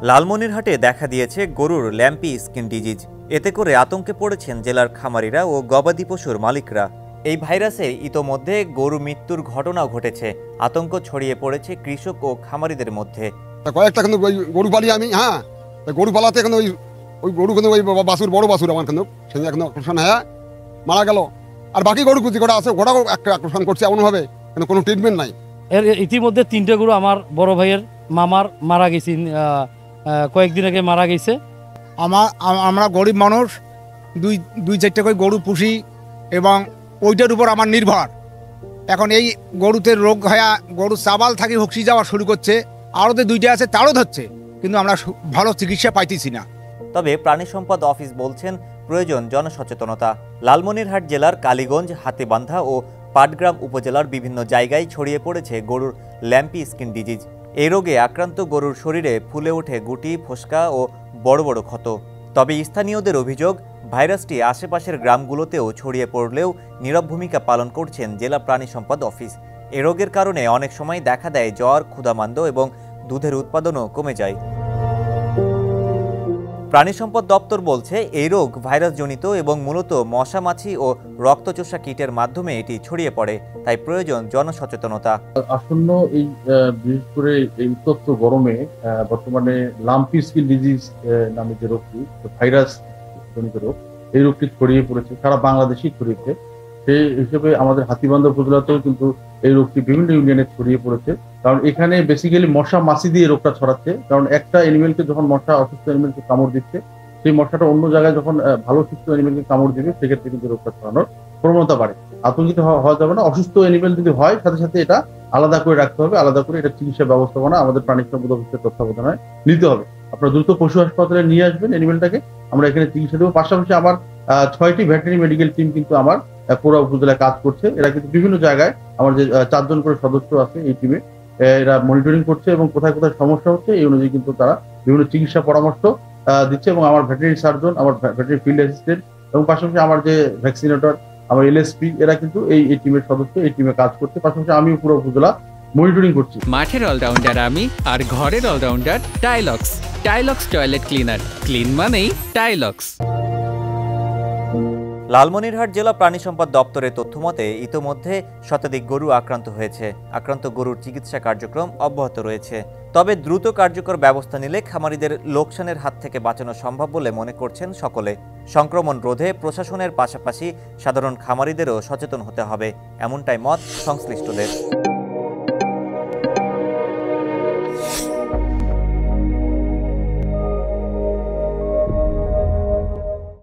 লালমনিরহাটে দেখা দিয়েছে গরুর ল্যাম্পি স্কিন ডিজিজ। এতে করে আতঙ্কে পড়েছেন জেলার খামারিরা ও গবাদি পশুর মালিকরা। এই ভাইরাসে ইতোমধ্যে গরু মৃত্যুর ঘটনাও ঘটেছে। আতঙ্ক ছড়িয়ে পড়েছে কৃষক ও খামারিদের মধ্যে। কয়েকটা কিন্তু ওই গরু পালি আমি, গরু পালাতে এখন ওই গরু কিন্তু ওই বাছুর বড় বাছুর আমার কিন্তু সেই এখন আকর্ষণ হ্যাঁ মারা গেল। আর বাকি গরু কুচি করা আছে ওটাও একটা আকর্ষণ করছে এমনভাবে, কিন্তু কোনো ট্রিটমেন্ট নাই। এর ইতিমধ্যে 3টে গরু আমার বড় ভাইয়ের মামার মারা গেছে, কয়েকদিন আগে মারা গেছে। আমরা গরিব মানুষ, দুই চারটে করে গরু পুষি এবং ওইটার উপর আমার নির্ভর। এখন এই গরুতে রোগ হয়ে গরু চাবাল থাকি হকসি যাওয়া শুরু করছে, আরও যে 2টা আছে তারও ধরছে, কিন্তু আমরা ভালো চিকিৎসা পাইতেছি না। তবে প্রাণী সম্পদ অফিস বলছেন প্রয়োজন জনসচেতনতা। লালমনিরহাট জেলার কালীগঞ্জ, হাতিবান্ধা ও পাটগ্রাম উপজেলার বিভিন্ন জায়গায় ছড়িয়ে পড়েছে গরুর ল্যাম্পি স্কিন ডিজিজ। এই রোগে আক্রান্ত গরুর শরীরে ফুলে ওঠে গুটি, ফোস্কা ও বড় বড় ক্ষত। তবে স্থানীয়দের অভিযোগ, ভাইরাসটি আশেপাশের গ্রামগুলোতেও ছড়িয়ে পড়লেও নীরব ভূমিকা পালন করছেন জেলা প্রাণী সম্পদ অফিস। এ রোগের কারণে অনেক সময় দেখা দেয় জ্বর, ক্ষুধামান্দ্য এবং দুধের উৎপাদনও কমে যায়। প্রাণী সম্পদ দপ্তর বলছে, এই রোগ ভাইরাসজনিত এবং মূলত মশা, মাছি ও রক্তচোষা কীটের মাধ্যমে এটি ছড়িয়ে পড়ে। তাই প্রয়োজন জনসচেতনতা। আসন্ন এই বিশেষ করে এই উত্তপ্ত গরমে বর্তমানে লাম্পি স্কিন ডিজিজ নামে যে রোগটি, ভাইরাস জনিত রোগ, এই রোগটি ছড়িয়ে পড়েছে, সারা বাংলাদেশেই ছড়িয়েছে। সেই হিসেবে আমাদের হাতিবান্ধা উপজেলাতেও কিন্তু এই রোগটি বিভিন্ন ইউনিয়নে ছড়িয়ে পড়েছে। কারণ এখানে বেসিক্যালি মশা মাছি দিয়ে রোগটা ছড়াচ্ছে। কারণ একটা অ্যানিমেলকে যখন মশা অসুস্থ অ্যানিমেলকে কামড় দিচ্ছে, সেই মশাটা অন্য জায়গায় যখন ভালো সুস্থ অ্যানিমেলকে কামড় দিবে, সেক্ষেত্রে কিন্তু রোগটা ছড়ানোর প্রবণতা বাড়ে। আতঙ্কিত হওয়া যাবে না। অসুস্থ অ্যানিমেল যদি হয়, সাথে সাথে এটা আলাদা করে রাখতে হবে, আলাদা করে এটা চিকিৎসা ব্যবস্থাপনা আমাদের প্রাণী সম্পদ অফিসের তত্ত্বাবধানে নিতে হবে। আপনারা দ্রুত পশু হাসপাতালে নিয়ে আসবেন অ্যানিমেলটাকে, আমরা এখানে চিকিৎসা দেবো। পাশাপাশি আমার 6টি ভেটেরিনারি মেডিকেল টিম কিন্তু আমার পুরা উপজেলায় কাজ করছে। এরা কিন্তু বিভিন্ন জায়গায় আমার যে 4 জন করে সদস্য আছে এই টিমে, এরা মনিটরিং করছে এবং কোথায় কোথায় সমস্যা হচ্ছে এই অনুযায়ী কিন্তু তারা বিভিন্ন চিকিৎসা পরামর্শ দিচ্ছে। এবং আমার ভেটেরিনারি সার্জন, আমার ভেটেরিনারি ফিল্ড অ্যাসিস্ট্যান্ট এবং পাশাপাশি আমার যে ভ্যাকসিনেটর, আমার এলএসপি, এরা কিন্তু এই টিমের সদস্য, এই টিমে কাজ করছে। পাশাপাশি আমিও পুরো উপজেলা মনিটরিং করছি। মাঠের অলরাউন্ডার আমি, আর ঘরের allrounder Tylox. Tylox toilet cleaner, clean মানেই টাইলক্স। লালমনিরহাট জেলা প্রাণী সম্পদ দপ্তরের তথ্যমতে ইতোমধ্যে শতাধিক গরু আক্রান্ত হয়েছে। আক্রান্ত গরুর চিকিৎসা কার্যক্রম অব্যাহত রয়েছে। তবে দ্রুত কার্যকর ব্যবস্থা নিলে খামারিদের লোকসানের হাত থেকে বাঁচানো সম্ভব বলে মনে করছেন সকলে। সংক্রমণ রোধে প্রশাসনের পাশাপাশি সাধারণ খামারিদেরও সচেতন হতে হবে, এমনটাই মত সংশ্লিষ্টদের।